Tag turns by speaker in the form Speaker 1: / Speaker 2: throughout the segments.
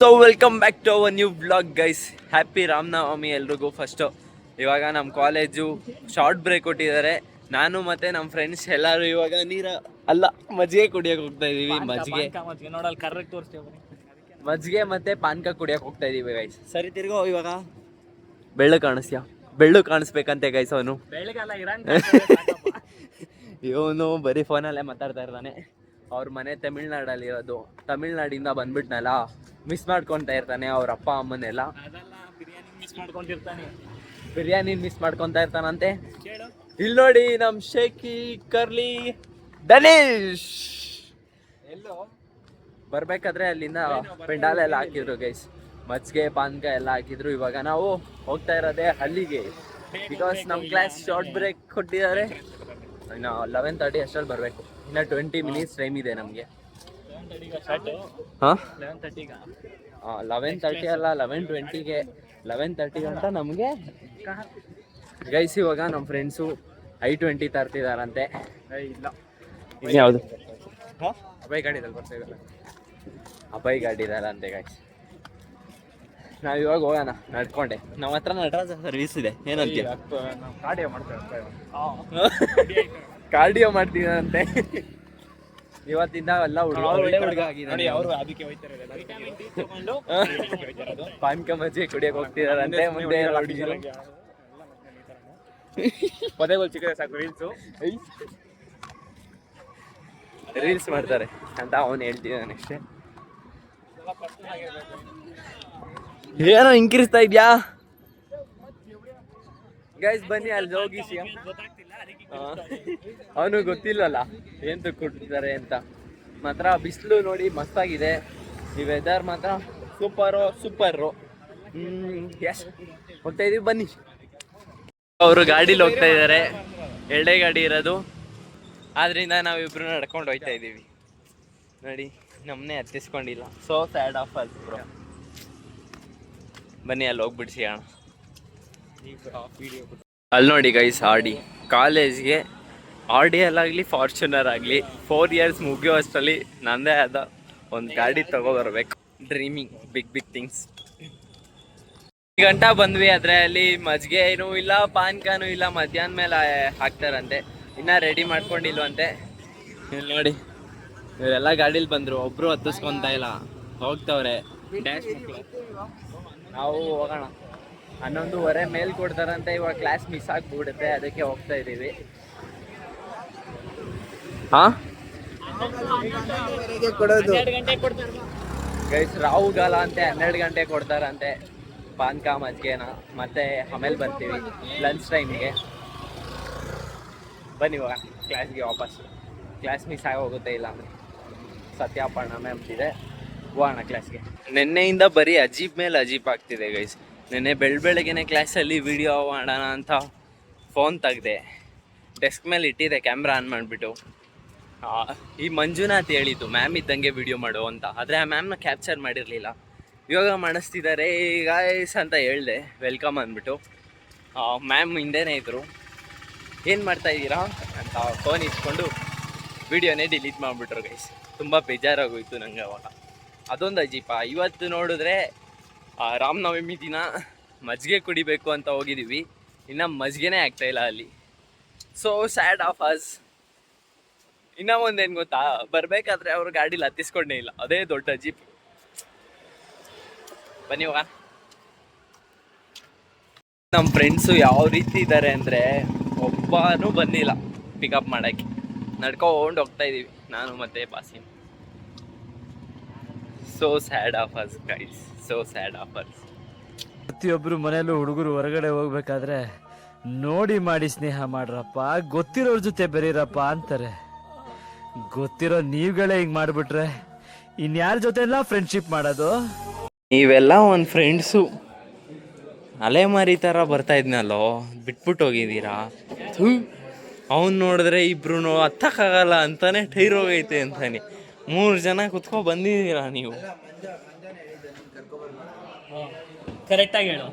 Speaker 1: So welcome back to our new blog guys. Happy Ramanavami ಎಲ್ರಿಗೂ. First ಇವಾಗ ನಮ್ಮ college short break ಕೊಟ್ಟಿದ್ದಾರೆ. ನಾನು ಮತ್ತು ನಮ್ಮ ಫ್ರೆಂಡ್ಸ್ ಎಲ್ಲರೂ ಇವಾಗ ಮಜ್ಜಿಗೆ ಕುಡಿಯೋಕೆ ಹೋಗ್ತಾ ಇದ್ದೀವಿ. ಮಜ್ಜಿಗೆ ಮತ್ತು ಪಾನಕ ಕುಡಿಯೋಕೆ ಹೋಗ್ತಾ ಇದ್ದೀವಿ ಗೈಸ್. ಸರಿ ತಿರ್ಗೋ ಇವಾಗ ಬೆಳ್ಳು ಕಾಣಿಸ್ಬೇಕಂತೆ ಗೈಸ್. ಅವನು ಇವನು ಬರೀ ಫೋನಲ್ಲೇ ಮಾತಾಡ್ತಾ ಇರ್ತಾನೆ. ಅವ್ರ ಮನೆ ತಮಿಳ್ನಾಡಲ್ಲಿರೋದು. ತಮಿಳ್ನಾಡಿಂದ ಬಂದ್ಬಿಟ್ನಲ್ಲ, ಮಿಸ್ ಮಾಡ್ಕೊತಾ ಇರ್ತಾನೆ ಅವ್ರ ಅಪ್ಪ ಅಮ್ಮನೆಲ್ಲ. ಬಿರಿಯಾನಿ ಮಿಸ್ ಮಾಡ್ಕೊತಾ ಇರ್ತಾನಂತೆ. ಇಲ್ಲಿ ನೋಡಿ ನಮ್ ಶೇಖಿ ಕರ್ಲಿ ಡನೀಶ್ ಎಲ್ಲೋ ಬರ್ಬೇಕಾದ್ರೆ ಅಲ್ಲಿಂದ ಪೆಂಡಾಲ್ ಎಲ್ಲ ಹಾಕಿದ್ರು ಗೈಸ್. ಮಜ್ಜಿಗೆ ಪಾನಕ ಎಲ್ಲ ಹಾಕಿದ್ರು. ಇವಾಗ ನಾವು ಹೋಗ್ತಾ ಇರೋದೇ ಹಳ್ಳಿಗೆ. ಬಿಕಾಸ್ ನಮ್ಮ ಕ್ಲಾಸ್ ಶಾರ್ಟ್ ಬ್ರೇಕ್ ಕೊಟ್ಟಿದ್ದಾರೆ. ಇನ್ನು 11:30 ಅಷ್ಟರಲ್ಲಿ ಬರಬೇಕು. ಇನ್ನು 20 ಮಿನಿಟ್ಸ್ ಟೈಮ್ ಇದೆ ನಮಗೆ. ಹಾಂ 11:30 ಅಲ್ಲ 11:20ಗೆ 11:30 ಅಂತ ನಮಗೆ ಗೈಸ್. ಇವಾಗ ನಮ್ಮ ಫ್ರೆಂಡ್ಸು I-20 ತರ್ತಿದಾರಂತೆ. ಇಲ್ಲ ಯಾವುದು ಅಭಯ್ ಗಾಡಿದಲ್ಲಿ ಬರ್ತಾ ಇದ್ದಾರೆ. ಅಭಯ್ ಗಾಡಿ ಇದಾರಂತೆ ಗೈಸ್. ನಾವು ಇವಾಗ ಹೋಗೋಣ ನಡ್ಕೊಂಡೆ. ನಮ್ಮ ಹತ್ರ ನಟರಾಜ ಸರ್ವಿಸ್ ಇದೆ. ಏನಂತೀಯ? ಕಾರ್ಡಿಯೋ ಮಾಡ್ತೀನಂತೆ ಇವತ್ತಿಂದ. ಎಲ್ಲ ಹುಡುಗ ಆಗಿದ್ದಾನೆ. ಪಾನಕ ಮಜ್ಜಿಗೆ ಕುಡಿಯಕ್ಕೆ ಹೋಗ್ತಿದಾರಂತೆ. ಮುಂದೆ ರೀಲ್ಸ್ ಮಾಡ್ತಾರೆ ಅಂತ ಅವನು ಹೇಳ್ತಿದ್ದಾನೆ ಅಷ್ಟೇ. ಏನೋ ಇಂಕ್ರಿಸ್ತಾ ಇದ್ಯಾ ಗೈಸ್? ಬನ್ನಿ ಅಲ್ಲಿ ಹೋಗಿ. ಅವನು ಗೊತ್ತಿಲ್ಲಲ್ಲ ಎಂತ ಕೊಟ್ಟಿದ್ದಾರೆ ಅಂತ. ಮಾತ್ರ ಬಿಸಿಲು ನೋಡಿ ಮಸ್ತಾಗಿದೆ. ಈ ವೆದರ್ ಮಾತ್ರ ಸೂಪರು. ಎಸ್ ಹೋಗ್ತಾ ಇದೀವಿ ಬನ್ನಿ. ಅವರು ಗಾಡೀಲಿ ಹೋಗ್ತಾ ಇದ್ದಾರೆ. ಎರಡೇ ಗಾಡಿ ಇರೋದು, ಆದ್ರಿಂದ ನಾವಿಬ್ರು ನಡ್ಕೊಂಡು ಹೋಗ್ತಾ ಇದ್ದೀವಿ. ನೋಡಿ ನಮ್ಮನ್ನೇ ಹತ್ತಿಸ್ಕೊಂಡಿಲ್ಲ. So sad of us bro. ಬನ್ನಿ ಅಲ್ಲಿ ಹೋಗ್ಬಿಡ್ಸಿಯೋಣ. ಅಲ್ಲಿ ನೋಡಿ ಗೈಸ್, ಆಡಿ ಕಾಲೇಜ್ಗೆ ಆಡಿಯಲ್ಲಾಗಲಿ ಫಾರ್ಚುನರ್ ಆಗಲಿ 4 ಇಯರ್ಸ್ ಮುಗಿಯೋ ಅಷ್ಟರಲ್ಲಿ ನನ್ನದೇ ಆದ ಒಂದು ಗಾಡಿ ತಗೊಬರ್ಬೇಕು. Dreaming big things. ಗಂಟ ಬಂದ್ವಿ. ಅದರಲ್ಲಿ ಮಜ್ಜಿಗೆ ಏನೂ ಇಲ್ಲ, ಪಾನಕನೂ ಇಲ್ಲ. ಮಧ್ಯಾಹ್ನ ಮೇಲೆ ಹಾಕ್ತಾರಂತೆ. ಇನ್ನೂ ರೆಡಿ ಮಾಡ್ಕೊಂಡಿಲ್ವಂತೆ. ಇಲ್ಲಿ ನೋಡಿ ಇವರೆಲ್ಲ ಗಾಡೀಲಿ ಬಂದರು. ಒಬ್ಬರು ಹತ್ತಿಸ್ಕೊತಾ ಇಲ್ಲ, ಹೋಗ್ತವ್ರೆ ಡ್ಯಾಶ್ ಮಕ್ಕಳು. ನಾವು ಹೋಗೋಣ. 11:15 ಮೇಲ್ ಕೊಡ್ತಾರಂತೆ. ಇವಾಗ ಕ್ಲಾಸ್ ಮಿಸ್ ಆಗಿಬಿಡುತ್ತೆ, ಅದಕ್ಕೆ ಹೋಗ್ತಾ ಇದ್ದೀವಿ. ಗೈಸ್ ರಾಹುಗಾಲ ಅಂತೆ 12 ಗಂಟೆ ಕೊಡ್ತಾರಂತೆ ಪಾನಕ ಮಜ್ಜಿಗೆನ. ಮತ್ತೆ ಆಮೇಲೆ ಬರ್ತೀವಿ ಲಂಚ್ ಟೈಮ್ಗೆ. ಬನ್ನಿ ಇವಾಗ ಕ್ಲಾಸ್ಗೆ ವಾಪಸ್. ಕ್ಲಾಸ್ ಮಿಸ್ ಆಗೋಗುತ್ತೆ ಇಲ್ಲ ಅಂದರೆ. ಸತ್ಯಾಪರ್ಣ ಮ್ಯಾಮ್ ಇದೆ. ಹೋಗೋಣ ಕ್ಲಾಸ್ಗೆ. ನಿನ್ನೆಯಿಂದ ಬರೀ ಅಜೀಬ್ ಮೇಲೆ ಅಜೀಬ್ ಆಗ್ತಿದೆ ಗೈಸ್. ನೆನ್ನೆ ಬೆಳಗ್ಗೆನೆ ಕ್ಲಾಸಲ್ಲಿ ವಿಡಿಯೋ ಮಾಡೋಣ ಅಂತ ಫೋನ್ ತೆಗ್ದೆ, ಡೆಸ್ಕ್ ಮೇಲೆ ಇಟ್ಟಿದ್ದೆ ಕ್ಯಾಮ್ರಾ ಆನ್ ಮಾಡಿಬಿಟ್ಟು. ಈ ಮಂಜುನಾಥ್ ಹೇಳಿದ್ದು ಮ್ಯಾಮ್ ಇದ್ದಂಗೆ ವಿಡಿಯೋ ಮಾಡು ಅಂತ. ಆದರೆ ಆ ಮ್ಯಾಮ್ನ ಕ್ಯಾಪ್ಚರ್ ಮಾಡಿರಲಿಲ್ಲ. ಇವಾಗ ಮಾಡಿಸ್ತಿದ್ದಾರೆ ಗೈಸ್ ಅಂತ ಹೇಳಿದೆ, ವೆಲ್ಕಮ್ ಅಂದ್ಬಿಟ್ಟು. ಮ್ಯಾಮ್ ಹಿಂದೆನೇ ಇದ್ದರು. ಏನು ಮಾಡ್ತಾಯಿದ್ದೀರಾ ಅಂತ ಫೋನ್ ಇಟ್ಕೊಂಡು ವಿಡಿಯೋನೇ ಡಿಲೀಟ್ ಮಾಡಿಬಿಟ್ರು ಗೈಸ್. ತುಂಬ ಬೇಜಾರಾಗೋಯ್ತು ನನಗೆ ಅವಾಗ. ಅದೊಂದು ಅಜೀಪ. ಇವತ್ತು ನೋಡಿದ್ರೆ ರಾಮನವಮಿ ದಿನ ಮಜ್ಜಿಗೆ ಕುಡಿಬೇಕು ಅಂತ ಹೋಗಿದ್ದೀವಿ. ಇನ್ನು ಮಜ್ಜಿಗೆನೇ ಆಗ್ತಾಯಿಲ್ಲ ಅಲ್ಲಿ. So sad of us. ಇನ್ನೂ ಒಂದೇನು ಗೊತ್ತಾ, ಬರಬೇಕಾದ್ರೆ ಅವ್ರ ಗಾಡೀಲಿ ಹತ್ತಿಸ್ಕೊಂಡೇ ಇಲ್ಲ. ಅದೇ ದೊಡ್ಡ ಅಜೀಪ್. ಬನ್ನಿ ಹೋಗ. ನಮ್ಮ ಫ್ರೆಂಡ್ಸು ಯಾವ ರೀತಿ ಇದ್ದಾರೆ ಅಂದರೆ, ಒಬ್ಬನೂ ಬಂದಿಲ್ಲ ಪಿಕಪ್ ಮಾಡೋಕ್ಕೆ. ನಡ್ಕೊಂಡು ಹೋಗ್ತಾ ಇದ್ದೀವಿ ನಾನು ಮತ್ತು ಬಾಸಿನ್. So sad of us guys, so sad of us.
Speaker 2: ಪ್ರತಿಯೊಬ್ಬರು ಮನೆಯಲ್ಲೂ ಹುಡುಗರು ಹೊರಗಡೆ ಹೋಗ್ಬೇಕಾದ್ರೆ ನೋಡಿ ಮಾಡಿ ಸ್ನೇಹ ಮಾಡ್ರಪ್ಪ, ಗೊತ್ತಿರೋರ ಜೊತೆ ಬೆರೀರಪ್ಪ ಅಂತಾರೆ. ಗೊತ್ತಿರೋ ನೀವುಗಳೇ ಹಿಂಗೆ ಮಾಡಿಬಿಟ್ರೆ ಇನ್ಯಾರ ಜೊತೆ ಎಲ್ಲ ಫ್ರೆಂಡ್ಶಿಪ್ ಮಾಡೋದು?
Speaker 1: ನೀವೆಲ್ಲ ಒಂದು ಫ್ರೆಂಡ್ಸು ಅಲೆಮಾರಿ ಥರ ಬರ್ತಾ ಇದ್ನಲ್ಲೋ, ಬಿಟ್ಬಿಟ್ಟು ಹೋಗಿದ್ದೀರಾ. ಅವ್ನು ನೋಡಿದ್ರೆ ಇಬ್ರು ಹತ್ತಕ್ಕಾಗಲ್ಲ ಅಂತಾನೆ ಟೈರ್ ಹೋಗೈತೆ ಅಂತಾನೆ. 3 ಜನ ಕುತ್ಕೊ ಬಂದಿದ್ದೀರಾ ನೀವು.
Speaker 3: ಕರೆಕ್ಟಾಗಿ ಹೇಳು.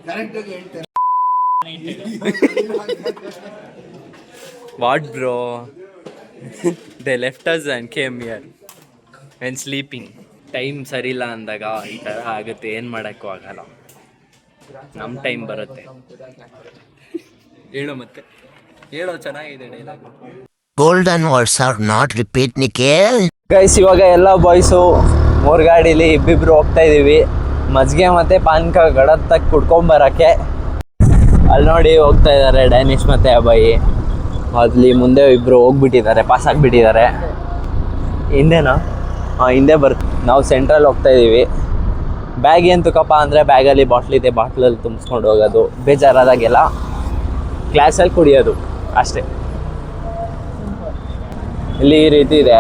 Speaker 1: What bro? They left us and came here and sleeping. Time ಸರಿ ಇಲ್ಲ ಅಂದಾಗ ಈ ಥರ ಆಗುತ್ತೆ, ಏನು ಮಾಡೋಕ್ಕೂ ಆಗಲ್ಲ. ನಮ್ಮ ಟೈಮ್ ಬರುತ್ತೆ. ಹೇಳು ಮತ್ತೆ, ಹೇಳೋ ಚೆನ್ನಾಗಿದೆ dialogue.
Speaker 4: Golden words are not repeat, Nikhil.
Speaker 1: Guys, ಇವಾಗ ಎಲ್ಲ ಬಾಯ್ಸು 3 ಗಾಡೀಲಿ ಇಬ್ಬಿಬ್ರು ಹೋಗ್ತಾ ಇದೀವಿ ಮಜ್ಜಿಗೆ ಮತ್ತೆ ಪಾನ್ಕ ಗಡತ್ತಕ್ಕೆ ಕುಡ್ಕೊಂಬರಕ್ಕೆ. ಅಲ್ಲಿ ನೋಡಿ ಹೋಗ್ತಾ ಇದ್ದಾರೆ ಡ್ಯಾನಿಶ್ ಮತ್ತೆ ಅಭಯ್. ಅಲ್ಲಿ ಮುಂದೆ ಇಬ್ರು ಹೋಗ್ಬಿಟ್ಟಿದ್ದಾರೆ, ಪಾಸ್ ಆಗಿಬಿಟ್ಟಿದ್ದಾರೆ. ಹಿಂದೆನಾ? ಹಿಂದೆ ನಾವು ಸೆಂಟ್ರಲ್ಲಿ ಹೋಗ್ತಾ ಇದ್ದೀವಿ. ಬ್ಯಾಗ್ ಏನು ತುಕಪ್ಪ ಅಂದರೆ ಬ್ಯಾಗಲ್ಲಿ ಬಾಟ್ಲಿದೆ, ಬಾಟ್ಲಲ್ಲಿ ತುಂಬಿಸ್ಕೊಂಡು ಹೋಗೋದು. ಬೇಜಾರಾದಾಗೆಲ್ಲ ಕ್ಲಾಸಲ್ಲಿ ಕುಡಿಯೋದು ಅಷ್ಟೇ. ಇಲ್ಲಿ ಈ ರೀತಿ ಇದೆ,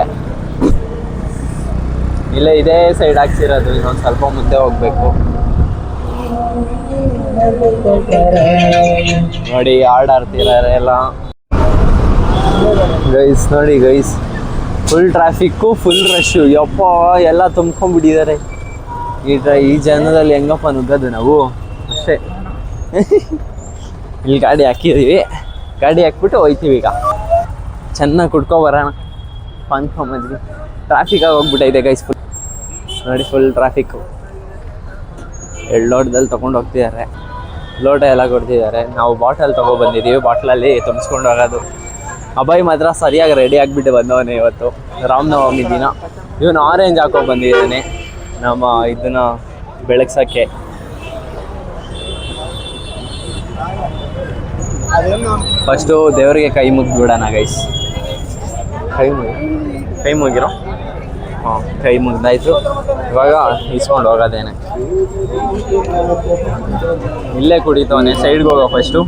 Speaker 1: ಇಲ್ಲೇ ಇದೇ ಸೈಡ್ ಹಾಕ್ಸಿರೋದು. ಇನ್ನೊಂದು ಸ್ವಲ್ಪ ಮುಂದೆ ಹೋಗ್ಬೇಕು. ನೋಡಿ ಆಡ್ತಿದ್ದಾರೆ ಎಲ್ಲ. ಗೈಸ್ ನೋಡಿ guys, full traffic, full rush. ಯಪ್ಪ, ಎಲ್ಲ ತುಂಬ್ಕೊಂಡ್ಬಿಟ್ಟಿದ್ದಾರೆ. ಈ ಜನದಲ್ಲಿ ಹೆಂಗಪ್ಪ ನುಗ್ಗೋದು ನಾವು ಅಷ್ಟೇ. ಇಲ್ಲಿ ಗಾಡಿ ಹಾಕಿದ್ದೀವಿ, ಗಾಡಿ ಹಾಕ್ಬಿಟ್ಟು ಹೋಯ್ತೀವಿ. ಈಗ ಚೆನ್ನಾಗಿ ಕುಡ್ಕೊಬರೋಣ ಪಾನ್ಕ ಮಜ್ಜಿಗೆ. ಟ್ರಾಫಿಕಾಗಿ ಹೋಗ್ಬಿಟ್ಟೈತೆ ಗೈಸ್ ಫುಲ್. ನೋಡಿ ಫುಲ್ ಟ್ರಾಫಿಕ್ಕು. 2 ಲೋಟದಲ್ಲಿ ತೊಗೊಂಡು ಹೋಗ್ತಿದ್ದಾರೆ, ಲೋಟ ಎಲ್ಲ ಕೊಡ್ತಿದ್ದಾರೆ. ನಾವು ಬಾಟಲ್ ತೊಗೊಬಂದಿದ್ದೀವಿ, ಬಾಟ್ಲಲ್ಲಿ ತುಂಬಿಸ್ಕೊಂಡು ಹೋಗೋದು. ಅಭಯ್ ಮಾತ್ರ ಸರಿಯಾಗಿ ರೆಡಿ ಆಗಿಬಿಟ್ಟು ಬಂದವನೇ ಇವತ್ತು, ರಾಮನವಮಿ ದಿನ. ಇವನು ಆರೆಂಜ್ ಹಾಕೋ ಬಂದಿದ್ದಾನೆ ನಮ್ಮ ಇದನ್ನ ಬೆಳಗ್ಸೋಕ್ಕೆ. ಫಸ್ಟು ದೇವರಿಗೆ ಕೈ ಮುಗಿದ್ಬಿಡೋಣ ಗೈಸ್. ಕೈ ಮುಗಿರೋ. ಹಾಂ, ಕೈ ಮುಗ್ದಾಯ್ತು. ಇವಾಗ ಇಸ್ಕೊಂಡು ಹೋಗೋದೇನೆ. ಇಲ್ಲೇ ಕುಡಿತವನೆ, ಸೈಡ್ಗೆ ಹೋಗೋ ಫಸ್ಟು.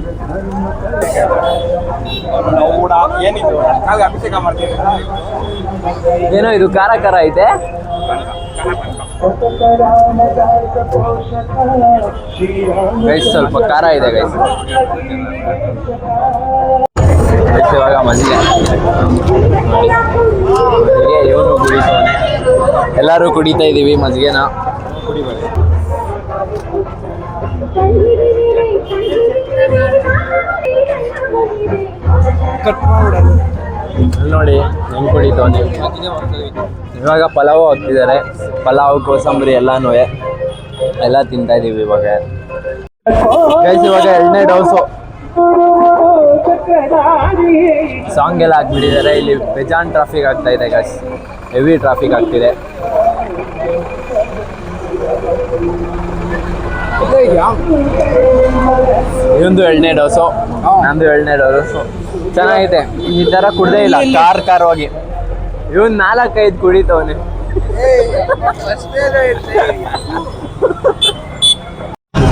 Speaker 1: ಏನೋ ಇದು ಖಾರ ಖಾರ ಐತೆ. ಗೈಸ್ ಸ್ವಲ್ಪ ಖಾರ ಇದೆ ಗೈಸ್. ಇವಾಗ ಮಜ್ಜಿಗೆ ಇವನು ಕುಡಿತವನೆ, ಎಲ್ಲರೂ ಕುಡಿತಾ ಇದ್ದೀವಿ ಮಜ್ಜಿಗೆನ. ನೋಡಿ ಹೆಂಗೆ ಕುಡಿತವನೆ. ಇವಾಗ ಪಲಾವು ಹಾಕ್ತಿದ್ದಾರೆ, ಪಲಾವು ಕೋಸಂಬರಿ ಎಲ್ಲನೂ ಎಲ್ಲ ತಿಂತಾ ಇದ್ದೀವಿ ಇವಾಗ. ಗೈಸ್ ಇವಾಗ 2ನೇ ಡೋಸು. ಸಾಂಗ್ ಎಲ್ಲ ಹಾಕ್ಬಿಟ್ಟಿದ್ದಾರೆ. ಇಲ್ಲಿ ಬೇಜಾನ್ ಟ್ರಾಫಿಕ್ ಆಗ್ತಾ ಇದೆ ಗೈಸ್, ಹೆವಿ ಟ್ರಾಫಿಕ್ ಆಗ್ತಿದೆ. ಇವಂದು 2ನೇ ಡೋಸು, ನಂದು 2ನೇ ಡೋಸು. ಚೆನ್ನಾಗಿದೆ. ಈ ಥರ ಕುಡ್ದೇ ಇಲ್ಲ ಖಾರವಾಗಿ. ಇವನ್ 4-5 ಕುಡಿತವನೆ.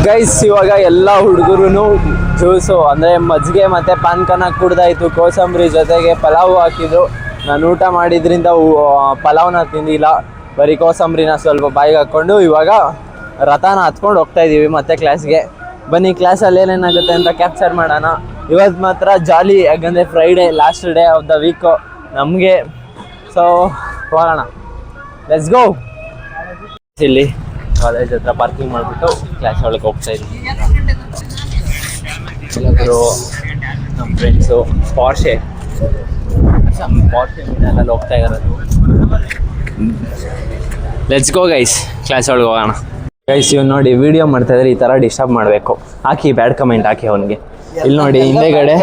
Speaker 1: ಗೈಸ್ ಇವಾಗ ಎಲ್ಲ ಹುಡುಗರು ಜ್ಯೂಸು ಅಂದರೆ ಮಜ್ಜಿಗೆ ಮತ್ತು ಪಾನ್ಕನ ಕುಡ್ದಾಯ್ತು. ಕೋಸಂಬರಿ ಜೊತೆಗೆ ಪಲಾವು ಹಾಕಿದ್ರು. ನಾನು ಊಟ ಮಾಡಿದ್ರಿಂದ ಪಲಾವ್ನ ತಿಂದಿಲ್ಲ, ಬರೀ ಕೋಸಂಬರಿನ ಸ್ವಲ್ಪ ಬಾಯಿಗೆ ಹಾಕ್ಕೊಂಡು ಇವಾಗ ರಥನ ಹತ್ಕೊಂಡು ಹೋಗ್ತಾ ಇದ್ದೀವಿ ಮತ್ತೆ ಕ್ಲಾಸ್ಗೆ. ಬನ್ನಿ ಕ್ಲಾಸಲ್ಲಿ ಏನೇನಾಗುತ್ತೆ ಅಂತ ಕ್ಯಾಪ್ಚರ್ ಮಾಡೋಣ. ಇವತ್ತು ಮಾತ್ರ ಜಾಲಿ, ಯಾಕಂದರೆ Friday, last day of the week ನಮಗೆ. ಸೊ ಹೋಗೋಣ, ಲೆಟ್ಸ್ ಗೋ. ಇಲ್ಲಿ ಕಾಲೇಜ್ ಹತ್ರ ಪಾರ್ಕಿಂಗ್ ಮಾಡಿಬಿಟ್ಟು ಕ್ಲಾಸ್ ಒಳಗೆ ಹೋಗ್ತಾ ಇದ್ದೀವಿ. ಕೆಲವರು ನಮ್ಮ ಫ್ರೆಂಡ್ಸು ಪಾರ್ಷೆ ಮೀನಲ್ಲಿ ಹೋಗ್ತಾ ಇರೋದು. ಲೆಟ್ಸ್ ಗೋ ಗೈಸ್, ಕ್ಲಾಸ್ ಒಳಗೆ ಹೋಗೋಣ. ಗೈಸ್ ಇವ್ನು ನೋಡಿ ವಿಡಿಯೋ ಮಾಡ್ತಾ ಇದ್ರೆ ಈ ಥರ ಡಿಸ್ಟರ್ಬ್ ಮಾಡಬೇಕು. ಹಾಕಿ ಬ್ಯಾಡ್ ಕಮೆಂಟ್ ಹಾಕಿ ಅವನಿಗೆ. ಇಲ್ಲಿ ನೋಡಿ ಹಿಂದೆಗಡೆ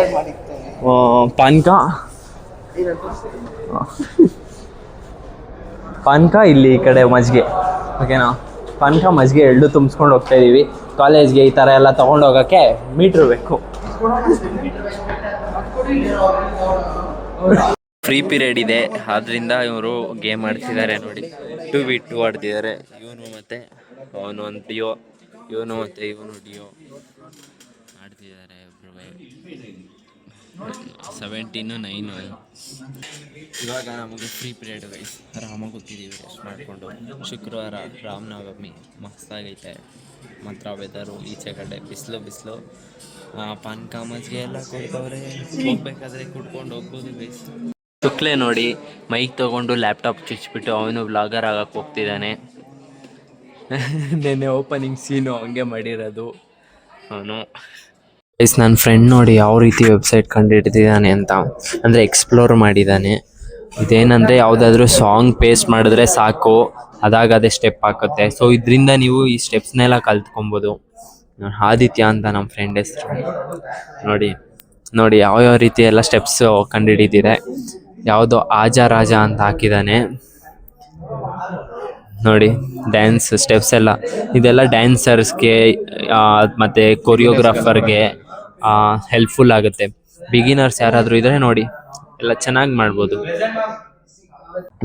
Speaker 1: ಪಾನ್ಕ, ಇಲ್ಲಿ ಈ ಕಡೆ ಮಜ್ಜಿಗೆ. ಓಕೆನಾ? ಪಾನ್ಕ ಮಜ್ಜಿಗೆ 2 ತುಂಬಿಸ್ಕೊಂಡು ಹೋಗ್ತಾ ಇದ್ದೀವಿ ಕಾಲೇಜ್ಗೆ. ಈ ಥರ ಎಲ್ಲ ತೊಗೊಂಡು ಹೋಗೋಕ್ಕೆ ಮೀಟ್ರ್ ಬೇಕು. ಫ್ರೀ ಪೀರಿಯಡ್ ಇದೆ, ಆದ್ದರಿಂದ ಇವರು ಗೇಮ್ ಆಡ್ತಿದ್ದಾರೆ. ನೋಡಿ 2v2 ಆಡ್ತಿದ್ದಾರೆ. ಇವನು ಮತ್ತು ಅವನು ಒಂದು ಡಿಯೋ, ಇವನು ಮತ್ತು ಇವನು ಡಿಯೋ ಆಡ್ತಿದ್ದಾರೆ. 17-9. ಇವಾಗ ನಮಗೆ ಫ್ರೀ ಪೀರಿಯಡ್ ಗೈಸ್, ಆರಾಮಾಗಿ ಕೂತಿದ್ದೀವಿ ರೆಸ್ಟ್ ಮಾಡಿಕೊಂಡು. ಶುಕ್ರವಾರ ರಾಮನವಮಿ ಮಸ್ತಾಗೈತೆ ಮಾತ್ರ ವೆದರು. ಈಚೆ ಕಡೆ ಬಿಸಿಲು. ಪಾನ್ಕ ಮಜ್ಜಿಗೆ ಎಲ್ಲ ಕೊಡ್ತವ್ರೆ. ಹೋಗ್ಬೇಕಾದ್ರೆ ಕುಡ್ಕೊಂಡು ಹೋಗ್ಬೋದು ಗೈಸ್. ತುಕ್ಲೆ ನೋಡಿ ಮೈಕ್ ತೊಗೊಂಡು ಲ್ಯಾಪ್ಟಾಪ್ ಚುಚ್ಚಿಬಿಟ್ಟು ಅವನು ವ್ಲಾಗರ್ ಆಗಕ್ಕೆ ಹೋಗ್ತಿದ್ದಾನೆ. ನೆನ್ನೆ ಓಪನಿಂಗ್ ಸೀನು ಹಂಗೆ ಮಾಡಿರೋದು ಅವನು. ಗೈಸ್ ನನ್ನ ಫ್ರೆಂಡ್ ನೋಡಿ ಯಾವ ರೀತಿ ವೆಬ್ಸೈಟ್ ಕಂಡುಹಿಡ್ದಿದ್ದಾನೆ ಅಂತ, ಅಂದರೆ ಎಕ್ಸ್ಪ್ಲೋರ್ ಮಾಡಿದ್ದಾನೆ. ಇದೇನಂದರೆ ಯಾವುದಾದ್ರೂ ಸಾಂಗ್ ಪೇಸ್ಟ್ ಮಾಡಿದ್ರೆ ಸಾಕು, ಅದಾಗದೇ ಸ್ಟೆಪ್ ಹಾಕುತ್ತೆ. ಸೊ ಇದರಿಂದ ನೀವು ಈ ಸ್ಟೆಪ್ಸ್ನೆಲ್ಲ ಕಲ್ತ್ಕೊಬೋದು. ಆದಿತ್ಯ ಅಂತ ನಮ್ಮ ಫ್ರೆಂಡ್ ಹೆಸರು. ನೋಡಿ ನೋಡಿ ಯಾವ್ಯಾವ ರೀತಿ ಎಲ್ಲ ಸ್ಟೆಪ್ಸು ಕಂಡುಹಿಡಿದಿದೆ. ಯಾವುದೋ ಆಜ ರಾಜ ಅಂತ ಹಾಕಿದ್ದಾನೆ ನೋಡಿ. ಡ್ಯಾನ್ಸ್ ಸ್ಟೆಪ್ಸ್ ಎಲ್ಲ ಇದೆಲ್ಲ ಡ್ಯಾನ್ಸರ್ಸ್ಗೆ ಮತ್ತು ಕೊರಿಯೋಗ್ರಾಫರ್ಗೆ ಹೆಲ್ಪ್ಫುಲ್ ಆಗುತ್ತೆ. ಬಿಗಿನರ್ಸ್ ಯಾರಾದರೂ ಇದ್ದರೆ ನೋಡಿ ಎಲ್ಲ ಚೆನ್ನಾಗಿ ಮಾಡ್ಬೋದು.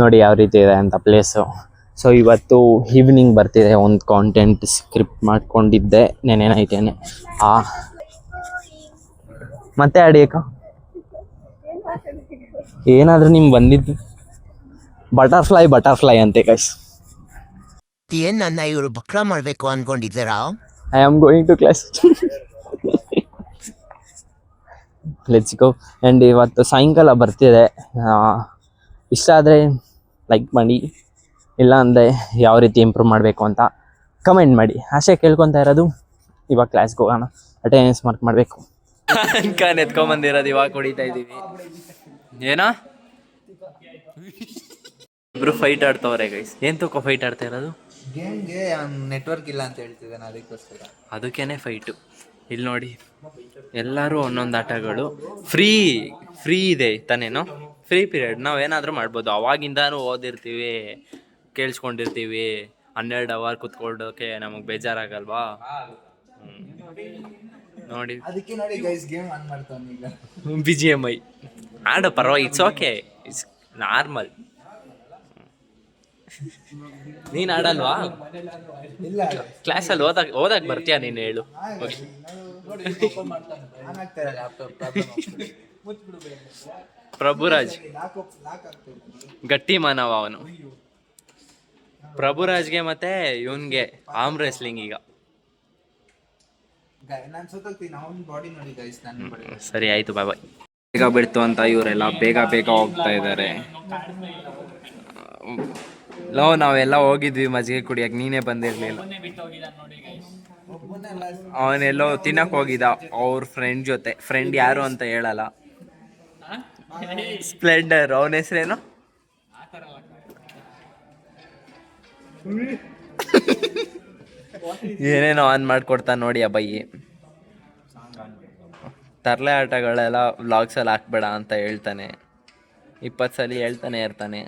Speaker 1: ನೋಡಿ ಯಾವ ರೀತಿ ಇದೆ ಅಂತ ಪ್ಲೇಸು. ಸೊ ಇವತ್ತು ಈವ್ನಿಂಗ್ ಬರ್ತಿದೆ. ಒಂದು ಕಾಂಟೆಂಟ್ ಸ್ಕ್ರಿಪ್ಟ್ ಮಾಡ್ಕೊಂಡಿದ್ದೆ ನೆನೆ ನೈಟೇನೆ. ಮತ್ತೆ ಅಡಿಯಕ್ಕ ಏನಾದರೂ ನಿಮ್ಗೆ ಬಂದಿದ್ದು ಬಟರ್ಫ್ಲೈ ಅಂತೆ ಗೈಸ್.
Speaker 4: ಏನ್ ನನ್ನ ಇವರು ಬಕ್ರ ಮಾಡ್ಬೇಕು ಅನ್ಕೊಂಡಿದ್ದೀರಾ?
Speaker 1: I am going to class. Let's go. And ಇವತ್ತು ಸಾಯಂಕಾಲ ಬರ್ತಿದೆ. ಇಷ್ಟ ಆದರೆ ಲೈಕ್ ಮಾಡಿ, ಇಲ್ಲ ಅಂದರೆ ಯಾವ ರೀತಿ ಇಂಪ್ರೂವ್ ಮಾಡಬೇಕು ಅಂತ ಕಮೆಂಟ್ ಮಾಡಿ. ಅಷ್ಟೇ ಕೇಳ್ಕೊತಾ ಇರೋದು. ಇವಾಗ ಕ್ಲಾಸ್ಗೆ ಹೋಗೋಣ, ಅಟೆಂಡೆನ್ಸ್ ಮಾರ್ಕ್ ಮಾಡಬೇಕು. ಅನ್ಕಾನ್ ಎತ್ಕೊಂಬಂದಿರೋದು ಇವಾಗ ಹೊಡಿತಾ ಇದ್ದೀವಿ. ಏನೋ ಇಬ್ರು ಫೈಟ್ ಆಡ್ತವ್ರೆ ಗೈಸ್. ಏನು ತಗೋ ಫೈಟ್ ಆಡ್ತಾ ಇರೋದು?
Speaker 5: ಗೇಮ್ಗೆ ನೆಟ್ವರ್ಕ್ ಇಲ್ಲ ಅಂತ ಹೇಳ್ತಿದ್ದಾನೆ, ಅದಕ್ಕೋಸ್ಕರ.
Speaker 1: ಅದಕ್ಕೇನೆ ಫೈಟು. ಇಲ್ಲಿ ನೋಡಿ ಎಲ್ಲರೂ ಒಂದೊಂದು ಆಟಗಳು ಫ್ರೀ ಇದೆ ತಾನೇನೋ. ಫ್ರೀ ಪೀರಿಯಡ್ ನಾವೇನಾದರೂ ಮಾಡ್ಬೋದು. ಅವಾಗಿಂದಾನು ಓದಿರ್ತೀವಿ, ಕೇಳಿಸ್ಕೊಂಡಿರ್ತೀವಿ. 12 ಅವರ್ ಕುತ್ಕೊಳ್ಳೋಕೆ ನಮಗೆ ಬೇಜಾರಾಗಲ್ವಾ? ನೋಡಿ
Speaker 5: ಅದಕ್ಕೆ ನೋಡಿ ಗೈಸ್ ಗೇಮ್ ಆನ್ ಮಾಡ್ತಾನೆ ಈಗ.
Speaker 1: BGMI ಆಡೋ ಪರವಾಗಿ, ಇಟ್ಸ್ ಓಕೆ, ಇಟ್ಸ್ ನಾರ್ಮಲ್. ನೀನು ಆಡಲ್ವಾ?
Speaker 5: ಇಲ್ಲ
Speaker 1: ಕ್ಲಾಸಲ್ಲಿ ಓದಕ್ಕೆ ಬರ್ತೀಯಾ ನೀನು? ಹೇಳು.
Speaker 5: ಆನ್ ಆಗ್ತಾ ಇಲ್ಲ ಲ್ಯಾಪ್ಟಾಪ್.
Speaker 1: ಪ್ರಭುರಾಜ್
Speaker 5: ಲಾಕ್ ಆಗ್ತದೆ.
Speaker 1: ಗಟ್ಟಿ ಮಾನವ ಅವನು. ಪ್ರಭುರಾಜ್ಗೆ ಮತ್ತೆ ಇವನ್ಗೆ ಆರ್ಮ್ ರೆಸ್ಲಿಂಗ್ ಈಗ.
Speaker 5: ನಾನು ಸೋತೋಗ್ತೀನಿ, ಅವನ ಬಾಡಿ ನೋಡಿ ಗೈಸ್, ನನ್ನ ಬಾಡಿ.
Speaker 1: ಸರಿ ಆಯ್ತು, ಬಾಯ್ ಬಾಯ್. ಬೇಗ ಬಿಡ್ತು ಅಂತ ಇವರೆಲ್ಲ ಬೇಗ ಹೋಗ್ತಾ ಇದ್ದಾರೆ. ನಾವೆಲ್ಲ ಹೋಗಿದ್ವಿ ಮಜ್ಜಿಗೆ ಕುಡಿಯಕ್ಕೆ, ನೀನೇ ಬಂದಿರ್ಲಿಲ್ಲ. ಅವನೆಲ್ಲೋ ತಿನ್ನಕ್ ಹೋಗಿದ್ದ ಅವ್ರ ಫ್ರೆಂಡ್ ಜೊತೆ. ಫ್ರೆಂಡ್ ಯಾರು ಅಂತ ಹೇಳಲ್ಲ. ಸ್ಪ್ಲೆಂಡರ್ ಅವನ ಹೆಸರೇನು? ಏನೇನೋ ಆನ್ ಮಾಡ್ಕೊಡ್ತಾನೆ ನೋಡಿ ಆ ಬೈ. ತರಲೆ ಆಟಗಳೆಲ್ಲ ವ್ಲಾಗ್ಸಲ್ಲಿ ಹಾಕ್ಬೇಡ ಅಂತ ಹೇಳ್ತಾನೆ. 20 ಸಲ ಹೇಳ್ತಾನೆ ಇರ್ತಾನೆ.